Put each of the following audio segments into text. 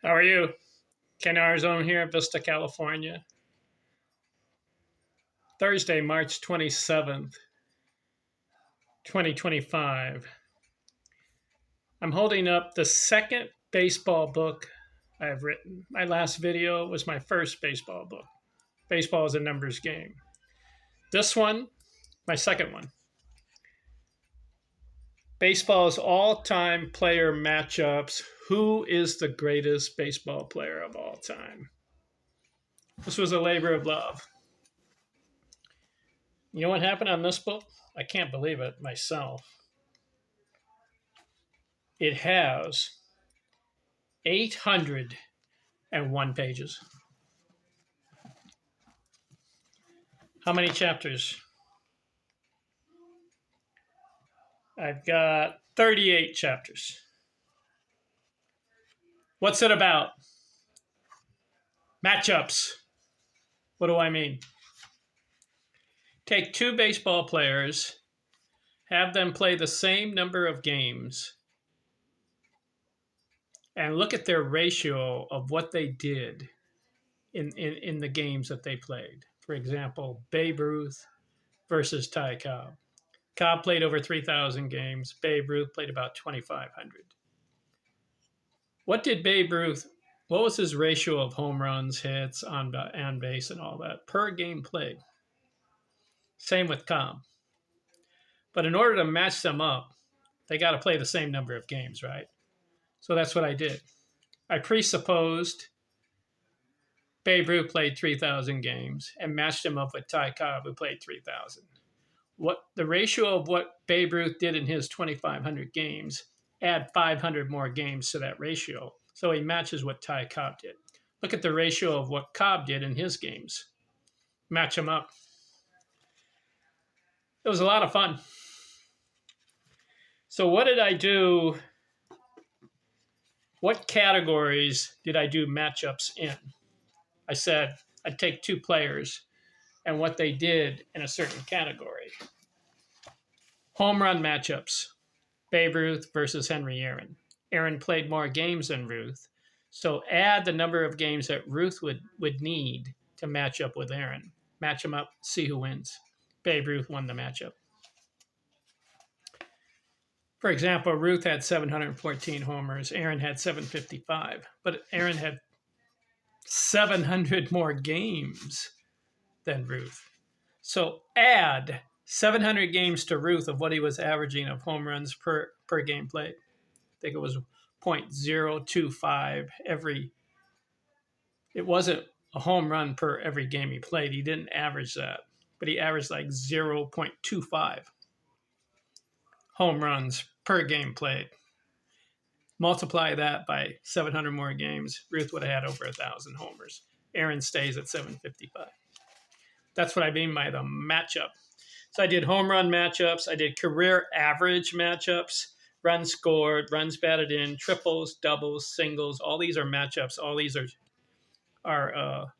How are you? Ken Arizona here, Vista, California. Thursday, March 27th, 2025. I'm holding up the second baseball book I've written. My last video was my first baseball book. Baseball is a numbers game. This one, my second one. Baseball's all-time player matchups. Who is the greatest baseball player of all time? This was a labor of love. You know what happened on this book? I can't believe it myself. It has 801 pages. How many chapters? I've got 38 chapters. What's it about? Matchups. What do I mean? Take two baseball players, have them play the same number of games, and look at their ratio of what they did in the games that they played. For example, Babe Ruth versus Ty Cobb. Cobb played over 3,000 games. Babe Ruth played about 2,500. What did Babe Ruth, what was his ratio of home runs, hits, on base, and all that per game played? Same with Cobb. But in order to match them up, they got to play the same number of games, right? So that's what I did. I presupposed Babe Ruth played 3,000 games and matched him up with Ty Cobb, who played 3,000. What the ratio of what Babe Ruth did in his 2,500 games, add 500 more games to that ratio. So he matches what Ty Cobb did. Look at the ratio of what Cobb did in his games. Match them up. It was a lot of fun. So what did I do? What categories did I do matchups in? I said I'd take two players and what they did in a certain category. Home run matchups. Babe Ruth versus Henry Aaron. Aaron played more games than Ruth. So add the number of games that Ruth would need to match up with Aaron. Match them up, see who wins. Babe Ruth won the matchup. For example, Ruth had 714 homers. Aaron had 755. But Aaron had 700 more games than Ruth. So add 700 games to Ruth of what he was averaging of home runs per game played. I think it was 0.025 every. It wasn't a home run per every game he played. He didn't average that, but he averaged like 0.25 home runs per game played. Multiply that by 700 more games, Ruth would have had over 1,000 homers. Aaron stays at 755. That's what I mean by the matchup. So I did home run matchups. I did career average matchups, runs scored, runs batted in, triples, doubles, singles. All these are matchups. All these are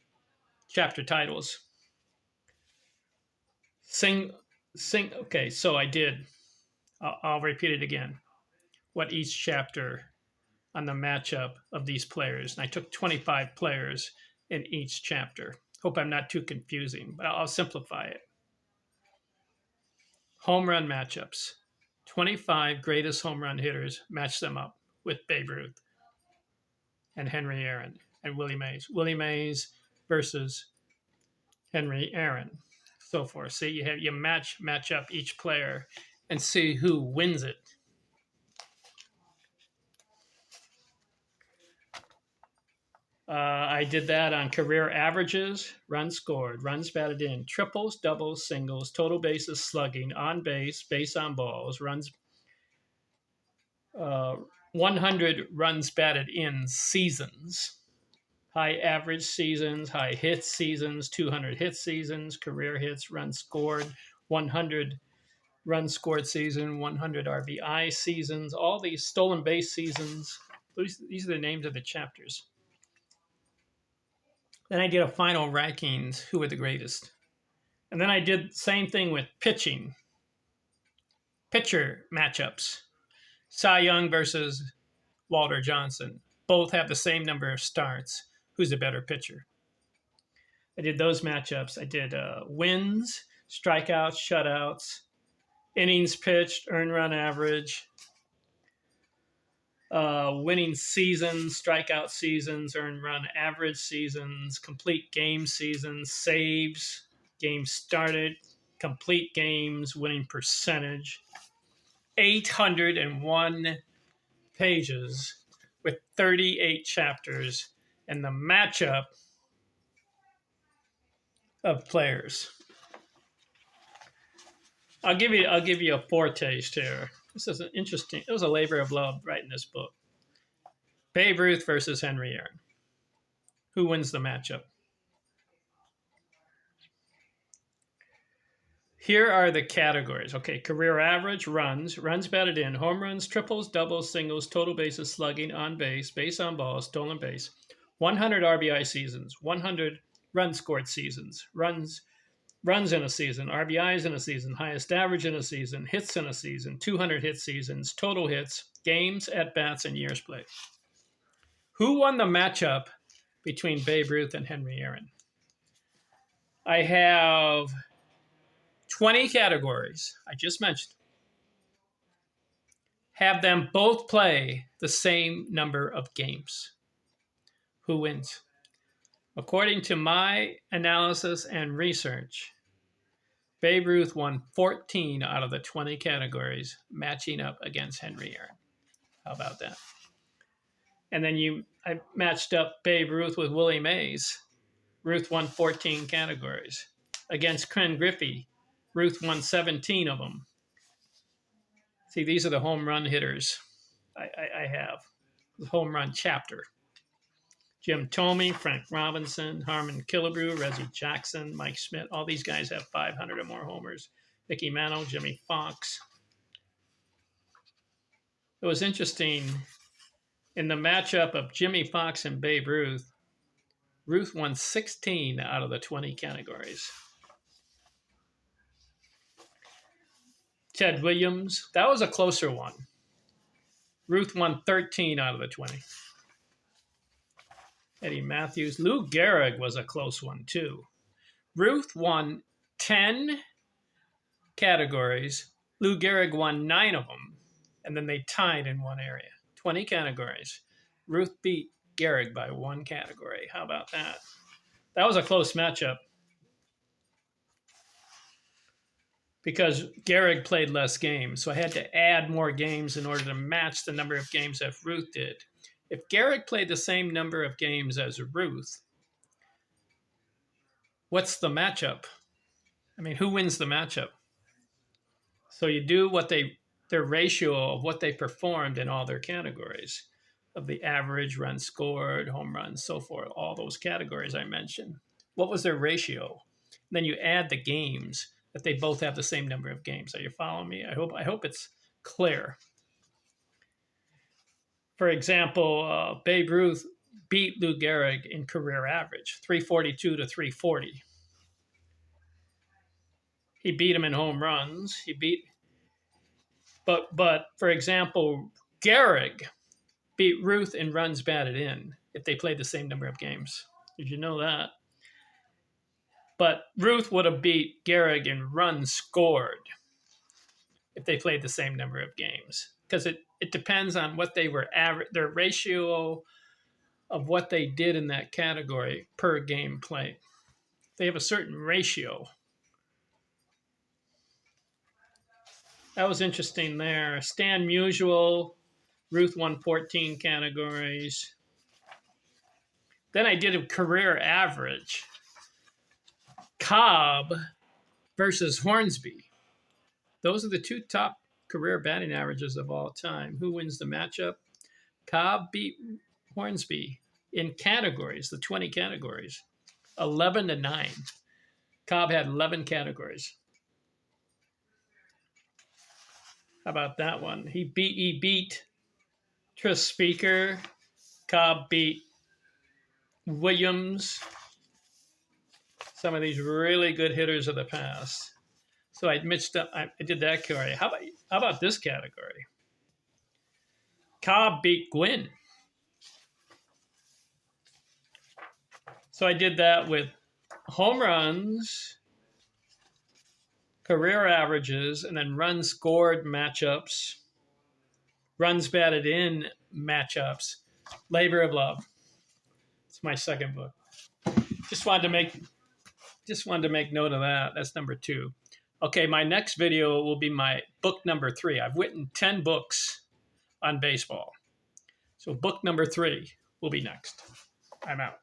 chapter titles. Okay, so I did. I'll repeat it again. What each chapter on the matchup of these players. And I took 25 players in each chapter. Hope I'm not too confusing, but I'll simplify it. Home run matchups. 25 greatest home run hitters, match them up with Babe Ruth and Henry Aaron and Willie Mays. Willie Mays versus Henry Aaron, so forth. See, you match up each player and see who wins it. I did that on career averages, runs scored, runs batted in, triples, doubles, singles, total bases, slugging, on base, base on balls, runs, 100 runs batted in seasons, high average seasons, high hits seasons, 200 hit seasons, career hits, runs scored, 100 runs scored season, 100 RBI seasons, all these stolen base seasons. These are the names of the chapters. Then I did a final rankings, who were the greatest. And then I did the same thing with pitching. Pitcher matchups. Cy Young versus Walter Johnson. both have the same number of starts, who's a better pitcher. I did those matchups. I did wins, strikeouts, shutouts, innings pitched, earned run average, winning seasons, strikeout seasons, earned run average seasons, complete game seasons, saves, games started, complete games, winning percentage. 801 pages with 38 chapters and the matchup of players. I'll give you a foretaste here. This is an interesting. It was a labor of love writing this book. Babe Ruth versus Henry Aaron. Who wins the matchup? Here are the categories. Okay, career average, runs, runs batted in, home runs, triples, doubles, singles, total bases, slugging, on base, base on balls, stolen base, 100 RBI seasons, 100 runs scored seasons, runs in a season, RBIs in a season, highest average in a season, hits in a season, 200 hit seasons, total hits, games, at bats, and years played. Who won the matchup between Babe Ruth and Henry Aaron? I have 20 categories I just mentioned. Have them both play the same number of games. Who wins? According to my analysis and research, Babe Ruth won 14 out of the 20 categories, matching up against Henry Aaron. How about that? And then I matched up Babe Ruth with Willie Mays. Ruth won 14 categories. Against Ken Griffey, Ruth won 17 of them. See, these are the home run hitters I have. The home run chapter. Jim Thome, Frank Robinson, Harmon Killebrew, Reggie Jackson, Mike Schmidt. All these guys have 500 or more homers. Mickey Mantle, Jimmy Fox. It was interesting. In the matchup of Jimmy Fox and Babe Ruth, Ruth won 16 out of the 20 categories. Ted Williams, that was a closer one. Ruth won 13 out of the 20. Eddie Matthews. Lou Gehrig was a close one, too. Ruth won 10 categories. Lou Gehrig won 9 of them, and then they tied in one area. 20 categories. Ruth beat Gehrig by 1 category. How about that? That was a close matchup because Gehrig played less games, so I had to add more games in order to match the number of games that Ruth did. If Gehrig played the same number of games as Ruth, what's the matchup? I mean, who wins the matchup? So you do their ratio of what they performed in all their categories of the average, runs scored, home runs, so forth, all those categories I mentioned. What was their ratio? And then you add the games that they both have the same number of games. Are you following me? I hope it's clear. For example, Babe Ruth beat Lou Gehrig in career average, 342 to 340. He beat him in home runs. But for example, Gehrig beat Ruth in runs batted in if they played the same number of games. Did you know that? But Ruth would have beat Gehrig in runs scored if they played the same number of games, because it depends on what they were their ratio of what they did in that category per game played. They have a certain ratio. That was interesting there. Stan Musial, Ruth won 14 categories. Then I did a career average. Cobb versus Hornsby. Those are the 2 top career batting averages of all time. Who wins the matchup? Cobb beat Hornsby in categories, the 20 categories, 11 to 9. Cobb had 11 categories. How about that one? He beat Tris Speaker. Cobb beat Williams. Some of these really good hitters of the past. So I mixed up. I did that category. How about this category? Cobb beat Gwynn. So I did that with home runs, career averages, and then runs scored matchups, runs batted in matchups, labor of love. It's my second book. Just wanted to make note of that. That's number 2. Okay, my next video will be my book number 3. I've written 10 books on baseball. So book number 3 will be next. I'm out.